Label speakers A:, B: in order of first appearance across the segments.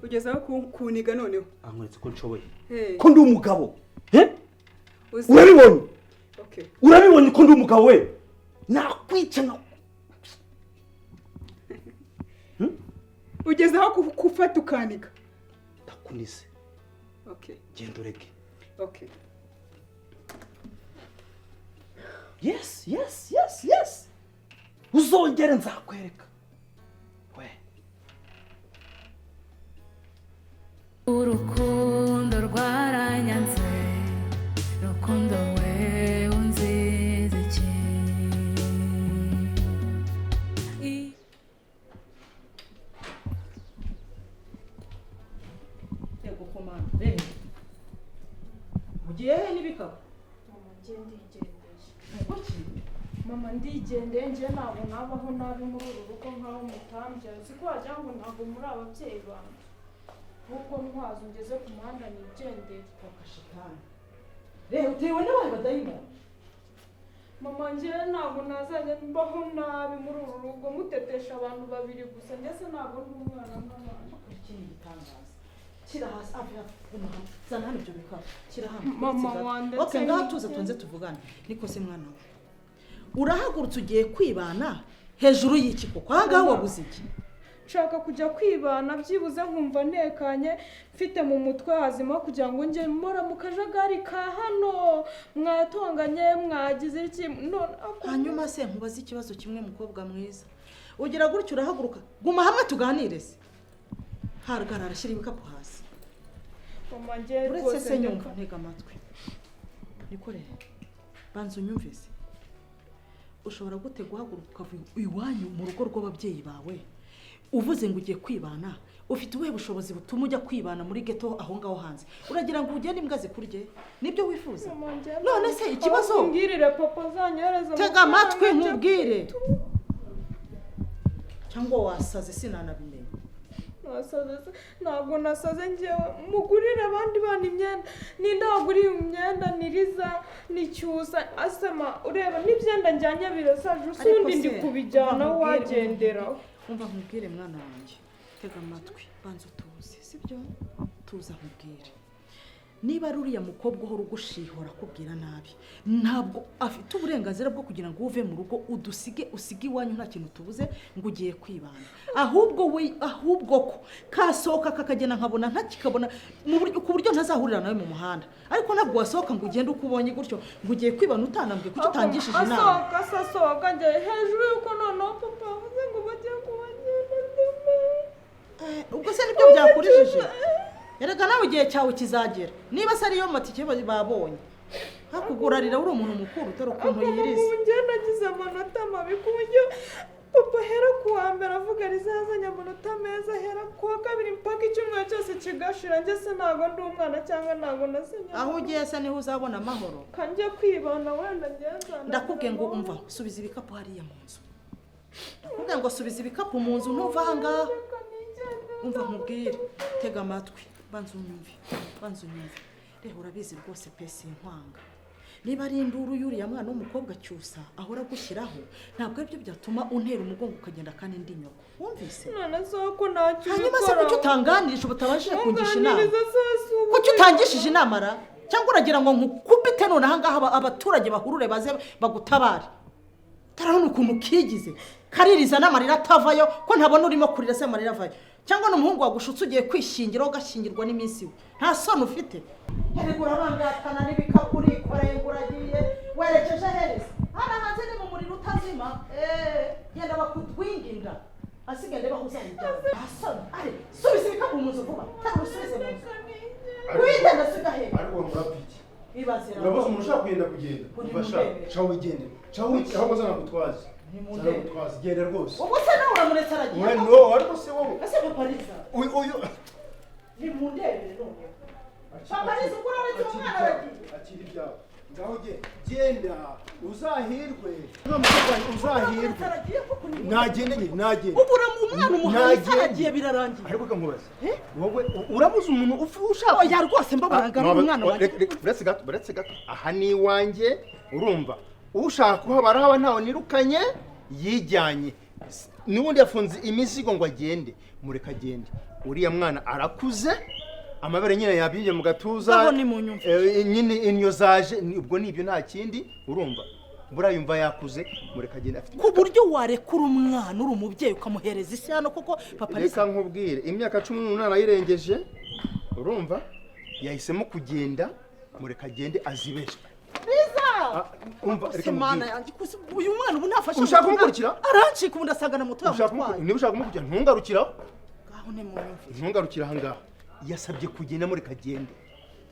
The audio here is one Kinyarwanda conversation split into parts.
A: ugezaho kuniga noneho
B: ankweretse ko nshoboye ko ndi umugabo urabibonye urabibonye ko ndi umugabo we nakwica na
A: ugezaho kufata ukaniga
B: ndakunise genda ureke yes uzongere nzakwereka we
C: urukundo rwaranyanze rukundo we unzize iki
D: yego komanda ugiye he n'ibikaba
E: mama ndigendeye nje ntabwo nabaho nabi muri uru rugo nkaho mutambye siko wagira ngo ntabwo muri ababyeyi banjye nk'uko ntwazo ngeze ku muhanda nigendeye
D: kakashitani rero utewe n'abantu badayimoni
E: mama njyewe ntabwo nazajya mbaho nabi muri uru rugo mutetesha abantu babiri gusa ndetse ntabwo ndi umwana nk'abandi
D: ikindi gitangaza kira hasi zana hano ibyo bikaba kira hano
E: mama wandetse
D: ngaho tuze tunze tuvugane niko se mwana we urahagurutse ugiye kwibana hejuru y'iki koko ahangaha wabuze iki
E: nshaka kujya kwibana byibuze nkumva ntekanye mfite mu mutwe hazima kugira ngo njye mora mu kajagari ka hano mwatonganye mwagize iki
D: hanyuma se nkubaze ikibazo kimwe mukobwa mwiza ugira gutyo urahaguruka guma hamwe tuganire se haragara arashyira ibikapu hasi
E: mama njye
D: uretse se nyumva ntega amatwi nikore banza unyumvise ushobora gute guhaguruka ukava iwanyu mu rugo rw'ababyeyi bawe uvuze ngo ugiye kwibana ufite ubuhe bushobozi butuma ujya kwibana muri ghetto aho ngaho hanze uragira ngo ugende imbwa zikurye nibyo wifuza none se ikibazo
E: mbwirire papa zanyereza
D: tega amatwi nkubwire cyangwa wasaze sinanabimenye
E: ntabwo nasaze njyewe mugurire abandi bana imyenda nindaguriye imyenda niriza ni Cyusa asema ureba n'ibyenda njyanye birasaje usundi ndi kubijyana wagendera
D: umva nkubwire mwana wanjye tega amatwi banza utuze sibyo tuza nkubwire niba ari uriya mukobwa uhora ugushihora akubwira nabi ntabwo afite uburenganzira bwo kugira ngo uve mu rugo usige iwanyu nta kintu tubuze ngo ugiye kwibana ahubwo ko kasohoka kakagenda nkabona ntakikabona ku buryo ntazahurira nawe mu muhanda ariko ntabwo wasohoka ngo ugende uko ubonye gutyo ngo ugiye kwibana utanambwe kuko utangishije inama
E: asohoka njye hejuru yuko noneho papa avuze ngo bagiye kubagenda
D: ubwo se nibyo byakurishije erega nawe igihe cyawe kizagera niba se ariyo matike babonye hakugurarira uri umuntu mukuru utari ukuntu yiriza
E: njye nagize amanota mabi ku buryo papa hera ku wa mbere avuga rizazanye amanota meza hera ku wa kabiri mpaka icyumweru cyose kigashira njye se ntabwo ndi umwana cyangwa ntabwo nasinye
D: aho ugiye se niho uzabona amahoro
E: kanjye kwibana wenda ngenzana
D: ndakubwiye ngo umva subiza ibikapu hariya mu nzu ndakubwiye ngo subiza ibikapu mu nzu ntuva ahangaha umva nkubwire tega amatwi banza unyumve rero urabizi rwose pesi inkwanga niba ari induru yuriya mwana w'umukobwa Cyusa ahora gushyiraho ntabwo aribyo byatuma untera umugongo ukagenda kandi ndi nyoko wumvise
E: none soko ntacyo
D: hanyuma se kuki utanganirije ubutabashije kungisha inama kuki utangishije inama ra cyangwa uragira ngo nkukubite none ahangaha abaturage bahurure baze bagutabare tarabona ukuntu kigize kaririza n'amarira atavayo ko ntabona urimo kurira se amarira avayo cyangwa n'umuhungu wagushutse ugiye kwishingiraho ugashyingirwa n'iminsi we nta soni ufite heregura abangatana n'ibikapu urikoreye ngo uragiye werekeje hereza hano hanze ni mu muriro utazima genda bakutwinginga asigaye ndeba aho uzayijyana nta soni ari subiza ibikapu mu nzu vuba cyangwa usubize mu nzu wigenda siga he
F: ariko murapiki
D: ibazira
F: urabaza umuntu ushaka kugenda ufasha shaho wigende shaho aho bazana gutwaza gutwaza genda rwose
D: ubwo se nawe uramuretse aragiye
F: no ariko se wowe
D: ese papariza
F: uyu
D: ni mu ndebere none papariza ukora uretse umwana aragiye
F: akiri ibyawe ngaho genda uzahirwe uzahirwe nagende
D: ubura umwana umuhanzi aragiye birarangiye
F: ariko kamubaza wowe urabuze umuntu ushaka
D: oya rwose mbabaranga umwana wanjye
F: buretse gato aha ni iwanjye urumva ushaka kuhabara haba ntawe nirukanye yijyanye n'ubundi yafunze imizigo ngo agende, mureka agende. Uriya mwana arakuze, amabere nyine yabyiye mu gatuza, nyine inyo zaje, ubwo nibyo nta kindi urumva. Buriya yumva yakuze, mureka agende afite.
D: Ku buryo warekura umwana uri umubyeyi ukamuhereza ishyano koko papa
F: reka nkubwire, imyaka 18 ayirengeje, urumva yahisemo kugenda, mureka agende azibeshwe. Umva reka
D: mwana yanjye uyu mwana ubu ntafashe.
F: Ushaka kumukurikira?
D: Arancika ubu ndasanga na moto yamutwaye.
F: Niba ushaka kumukurikira ntungarukiraho.
D: Ngaho ne mu
F: ntungarukira ahangaha. Yasabye kugenda mureka agende.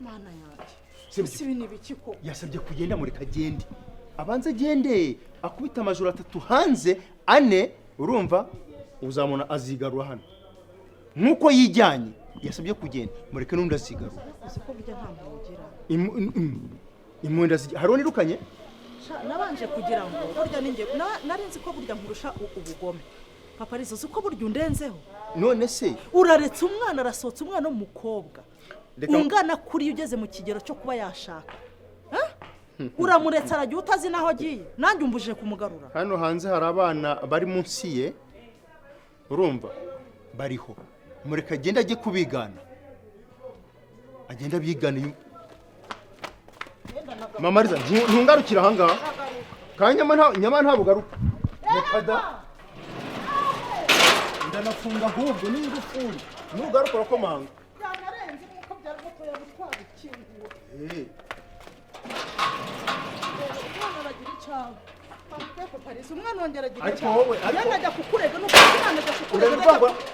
D: Mana yanjye. Sibi ni biki ko?
F: Yasabye kugenda mureka agende. Abanze agende akubita amajoro 3 hanze ane, urumva uzamona azigarura hano. Nkuko yijyanye yasabye kugenda mureke n'undi azigarura.
D: Siko bijya ntambo ugira.
F: Imunda haroni rukanye
D: nabanje kugira ngo burya ninge narenze ko burya nkurusha ubugome. Papa rizo uko burya undenzeho.
F: None se
D: uraretse umwana arasotse umwana w'umukobwa. Ungana kuri ugeze mu kigero cyo kuba yashaka. Uramuretse arajya utazi naho agiye. Nanjye umbujije kumugarura.
F: Hano hanze hari abana bari munsi ye. Urumva bariho. Mureka agenda ajye kubigana. Agenda bigana. Mama Riza ntungarukira ahangaha. Kanyama nta bugaruka. Nekada. Ndanafunga ahubwo n'ingufuri. Nugaruka urakomanga.
D: Byanarenze nkuko byari moto yabutwara ikinguye. Umwana aragira icyaha. Umwana wongera agira icyaha. Yanajya kukurega nuko umwana ajya kukurega.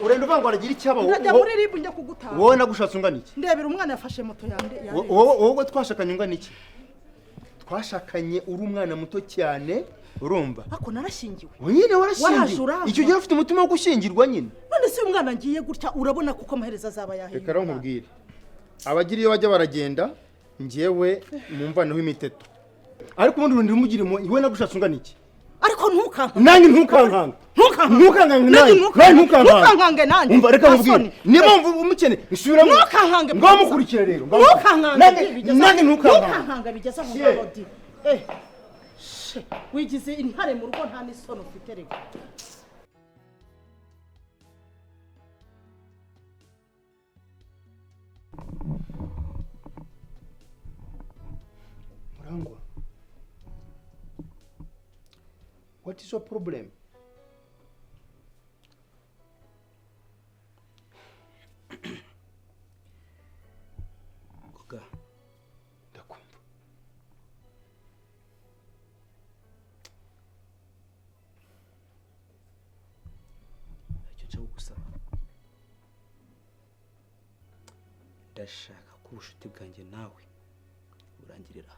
F: Urenda uvangwa aragira icyaba.
D: Urajya muri ribu njya kugutaha.
F: Wowe nagushatse ungana iki?
D: Ndebera umwana yafashe moto yande.
F: Wowe twashakanye ungana iki? Twashakanye uri umwana muto cyane, urumva?
D: Ako narashingiwe.
F: Nyine warashingiwe. Icyo gihe ufite umutima wo gushyingirwa nyine.
D: None se umwana ngiye gutya urabona kuko amahereza azaba yahiye.
F: Reka nkubwire. Abagira iyo bajya baragenda, ngiyewe mumvanaho imiteto. Ariko ubundi rundi rumugirimo iwe nagushatse ungana iki?
D: Ariko ntukankanga.
F: Nanjye ntukankanga.
D: Ntukankanga nanjye.
F: Umva reka nkubwire. Niba mvu umukene isubiramo.
D: Ntukankanga.
F: Ngamukurikira rero.
D: Ntukankanga.
F: Nanjye ntukankanga.
D: Ntukankanga bigeza mu ngabodi. Wigize intare mu rugo nta nisono ufite rego.
F: Murangwa. What is your problem? Goga. Ndakumva. Icyo nshaka gusaba. Ndashaka ko ubucuti bwanjye nawe burangirira.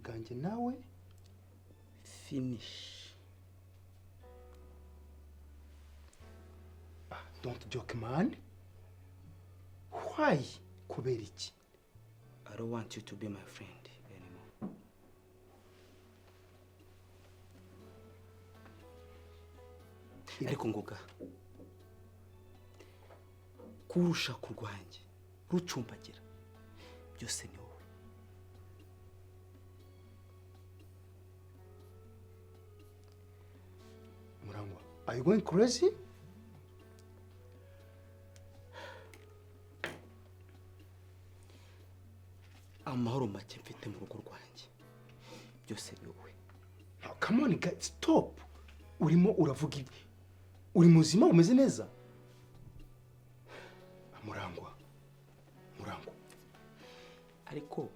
F: Bwanjye nawe finish. Don't joke man. Why? Kubera iki? I don't want you to be my friend anymore. Ariko ngoga kurusha kurwanje rucumbagira byose ni wowe. Murangwa, are you going crazy? Amahoro make mfite mu rugo rwanjye byose ni wowe. Now come on guys, stop. Urimo uravuga ibi. Uri muzima umeze neza? Murangwa. Ariko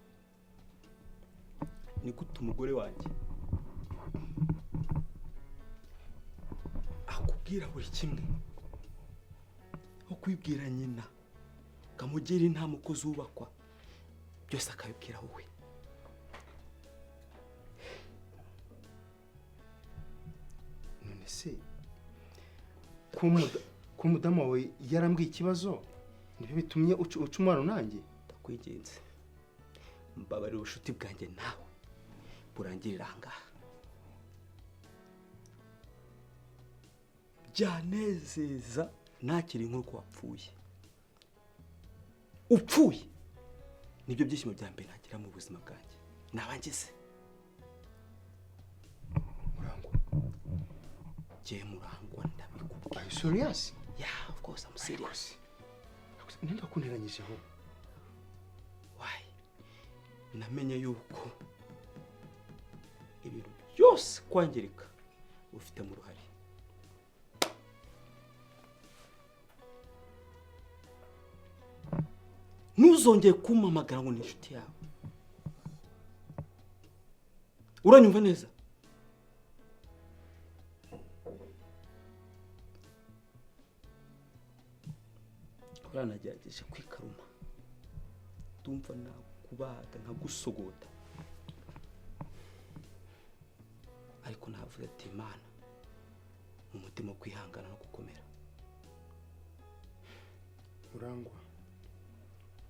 F: ni gute umugore wanjye akubwira buri kimwe nko kwibwira nyina kamugira intama uko zubakwa byose akabibwira wowe? None se kumudamu wawe yarambwiye ikibazo nibyo bitumye uca umwana nanjye? Ndakwigenze mbabarira ubushuti bwanjye nawe burangirira ahangaha. Byanezeza nakiri nk'uko wapfuye. Upfuye nibyo byishimo bya mbere nagira mu buzima bwanjye. Nabangize
B: ngiye murangwa ndabikubwiye.
F: Are you serious?
B: Yeah, of course I'm serious.
F: Ninde wakunteranyijeho?
B: Why? Namenye yuko ibintu byose kwangirika ufite mu ruhare. Ntuzongeye kumpamagara ngo ni inshuti yawe. Uranyumva neza? Uranagerageje kwikaruma. Ndumva nakubaga nkagusogota. Ariko navuze ati Imana mu mutima kwihangana no gukomera.
F: Urangwa,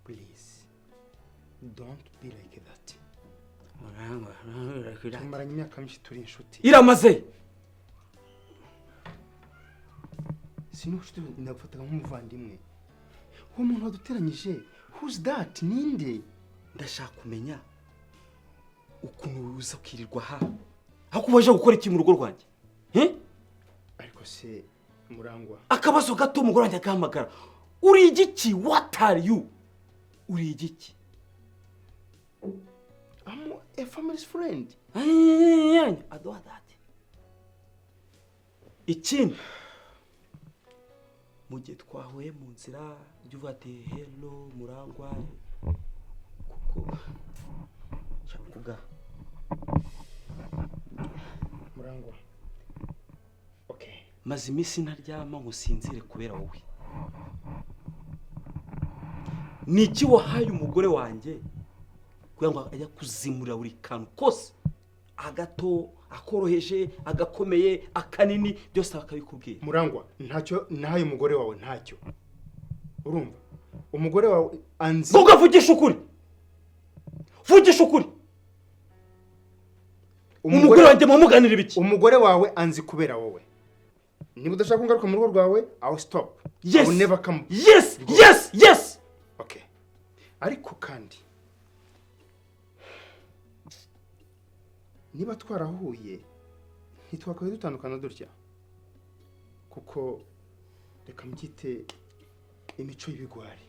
F: please don't be like that.
B: Urangwa,
F: tumaranye imyaka myinshi turi inshuti.
B: Iramaze.
F: Sinushite ndagufataga nk'umuvandimwe. Uwo muntu waduteranyije, who's that? Ninde?
B: Ndashaka kumenya ukuntu uza kwirirwa ha. Hakubaje gukora iki mu rugo rwanjye?
F: Ariko se Murangwa,
B: akabazo gato umugore wanjye akahamagara. Uri igiki? What are you? Uri igiki?
F: I'm a family's friend.
B: I do that. Ikindi mugihe twahuye mu nzira byuva ati hello Murangwa kuko shakuga
F: Murangwa. Okay.
B: Maze iminsi ntaryama ngo sinzire kubera wowe. Niki wahaye umugore wanjye kugira ngo ajya kuzimura buri kantu kose, agato akoroheje agakomeye akanini byose akabikubwira?
F: Murangwa, ntacyo nahaye umugore wawe, ntacyo. Urumva? Umugore wawe anzi.
B: Vugisha ukuri. Vugisha ukuri. Umugore wanjye mumuganira ibiki?
F: Umugore wawe anzi kubera wowe. Niba udashaka kungaruka mu rugo rwawe, I'll stop.
B: Yes.
F: I will never come.
B: Yes, yes, yes.
F: Okay. Ariko kandi niba twarahuye ntitwakabaye dutandukana dutya, kuko reka mbyite imico y'ibigwari.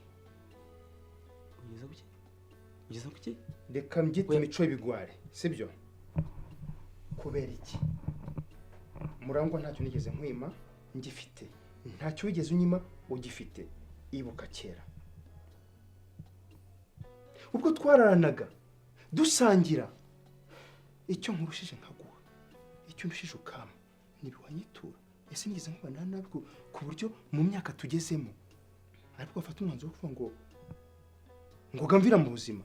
B: Ugeze kuki?
F: Reka mbyite imico y'ibigwari, sibyo? Kubera iki? Murangwa ntacyo nigeze nkwima ngifite, ntacyo wigeze unyima ugifite. Ibuka kera ubwo twararanaga dusangira, icyo nkurushije nkaguha, icyo ndushije ukama nibiwanyitura. Ese nigeze nkubana nabi ku buryo mu myaka tugezemo ariko bafata umwanzuro wo kuvuga ngo gamvira mu buzima?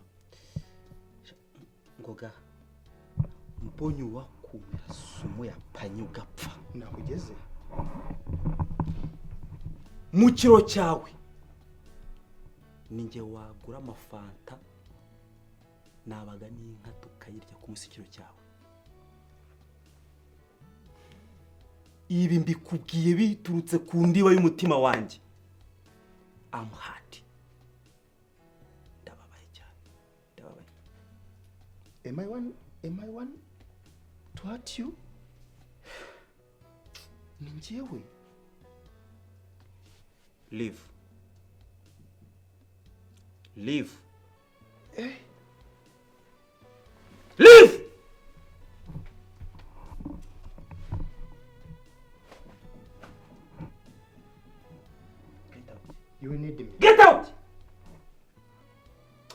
B: Ngoga mbonye wakumira sumo ya panyu ugapfa.
F: Nakugeze
B: mu kiro cyawe ninjye wagura amafanta nabaga n'inka tukayirya ku musikiro cyawe. Ibi mbikubwiye biturutse ku ndiba y'umutima wanjye. I'm hurt. Ndababaye cyane. Ndababaye.
F: Am I one to hurt you? Ni njyewe.
B: Leave. Leave. Leave!
F: Get out. You will need me.
B: Get out!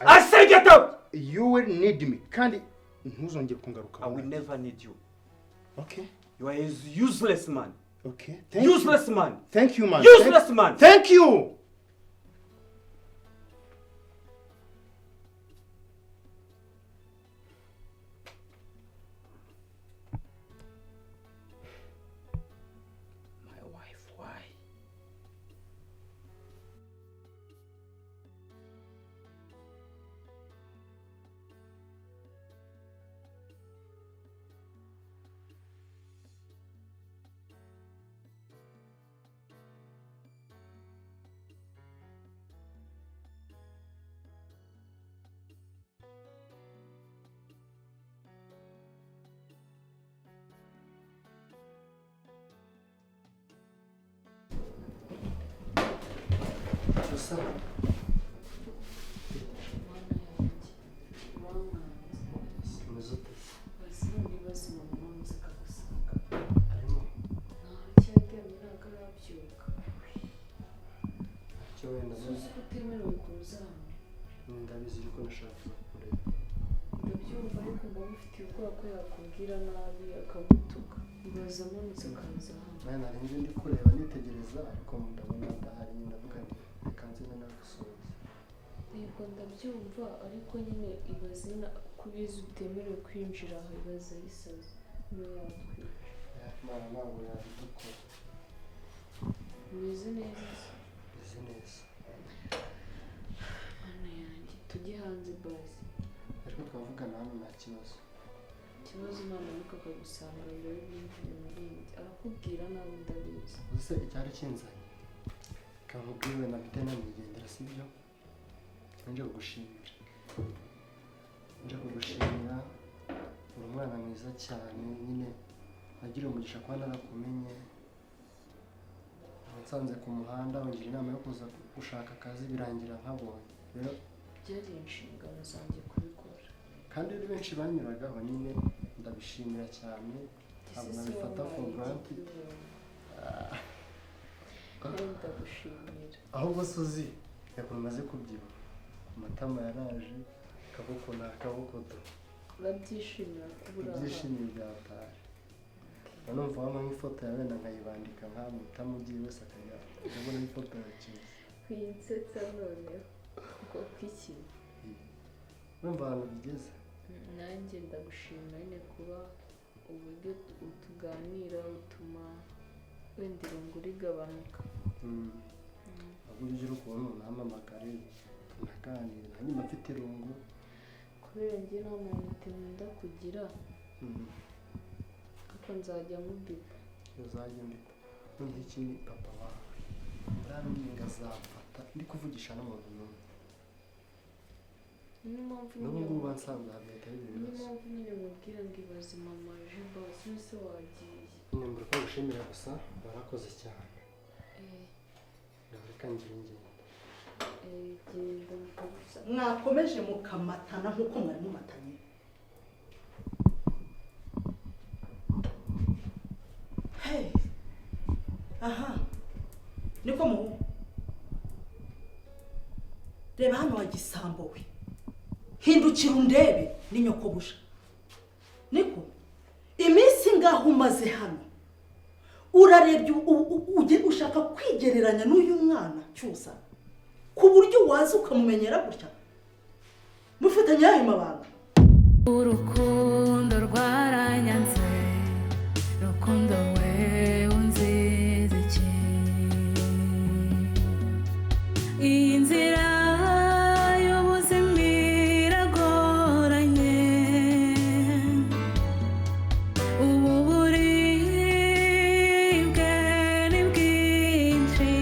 B: I say get out!
F: You will need me. Kandi ntuzongere kungaruka.
B: I will never need you.
F: Okay.
B: You are a useless man.
F: Okay.
B: Useless man.
F: Thank you, man.
B: Useless man.
F: Thank you.
B: My wife, why?
G: Cyusa umeze ute arimo icyo wenda ndabizi yuko nashaka kureba
E: ndabyumva ariko ndamufitiye ubwoba ko yakubwira nabi akagutuka ibaza amanutse akaza hano
G: nawe nari nje ndi kureba nitegereza ariko ndabona adahari ndavuga nti reka nze nagusubiza
E: yego ndabyumva ariko nyine ibaze kubizi utemerewe kwinjira aho ibaza yisaza niyo yatwica
G: mwana ntabwo yabidukora
E: umeze neza
G: meze neza
E: mana yanjye tujye hanze bazi
G: ariko twavugana hano nta kibazo
E: ikibazo imana nuko akagusanga mbere y'ibinjire muri iyi arakubwira nawe ndabizi
G: ese icyari kinzanye kamubwiwe na mfite nanigendera sibyo nje kugushimira uri umwana mwiza cyane nyine agira umugisha kuba narakumenye nsanze ku muhanda wongera inama yo kuza gushaka akazi birangira nkabonye rero
E: byari inshingano zanjye kubikora
G: kandi ari benshi banyuragaho nyine ndabishimira cyane ntabwo nabifata for granted
E: ndagushimira
G: ahubwo se uzi yakuntu umaze kubyibuha amatama yaraje akaboko ni akaboko do
E: urabyishimira kubura
G: ibyishimo byataje nanumva wampa nk'ifoto ya wenda nkayibandika nkamutamo ugiye wese akajya ndabona nk'ifoto ya Cyusa
E: kwinsetsa noneho ubwo kwiki
G: urumva ahantu bigeze
E: nanjye ndagushimira nyine kuba uburyo tuganira utuma wenda irungu rigabanuka
G: ahubwo ugira ukuntu nampamagare tunaganira nanjye mba mfite irungu
E: kubera njye nta muntu nkunda kugira ariko nzajya mubipa
G: uzajya mbipa noneho iki ni papa wawe ndambwinga azamfata ndi kuvugisha n'umuntu n'umwe n'ubu ngubu bansanze hagahita y'ibintu
E: niyo mpamvu nyine mubwira ngo ibaze mama je basi nese wagiye
G: nyine mbura ko gushimira gusa barakoze cyane reka ngire ingendo
E: genda mukagusa
D: mwakomeje mukamatana nk'uko mwari mumatanye hey aha niko muhu reba hano wagisambo we hindukira undebe ni nyokobusha niko iminsi ngaho umaze hano urarebye ushaka kwigereranya n'uyu mwana Cyusa ku buryo waza ukamumenyera gutya mufatanya yayo mabanga
C: urukundo rwaranyanze rukundo we unzize iki iyi nzira y'ubuzima iragoranye ubu buribwe ni bwinshi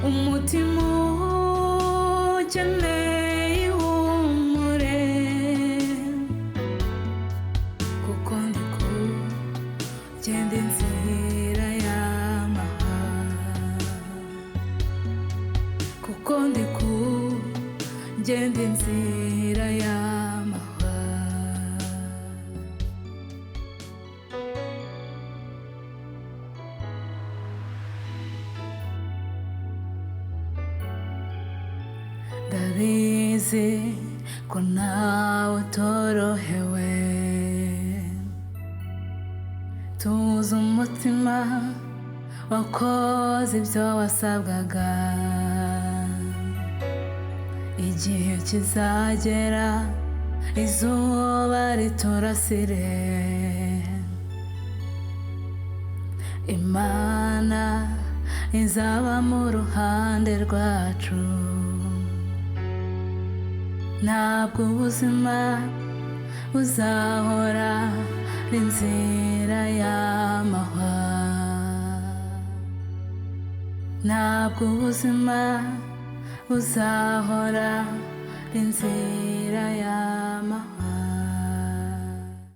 C: umutima ukeneye ihumure kuko ndi kugenda inzira y'amahanga kuko ndi kugenda inzira y'amahanga ndabizi ko nawe utorohewe tuzi umutima wakoze ibyo wasabwaga igihe kizagera izuba riturasire imana izaba mu ruhande rwacu ntabwo ubuzima buzahora inzira y'amahwa ntabwo ubuzima buzahora inzira y'amahwa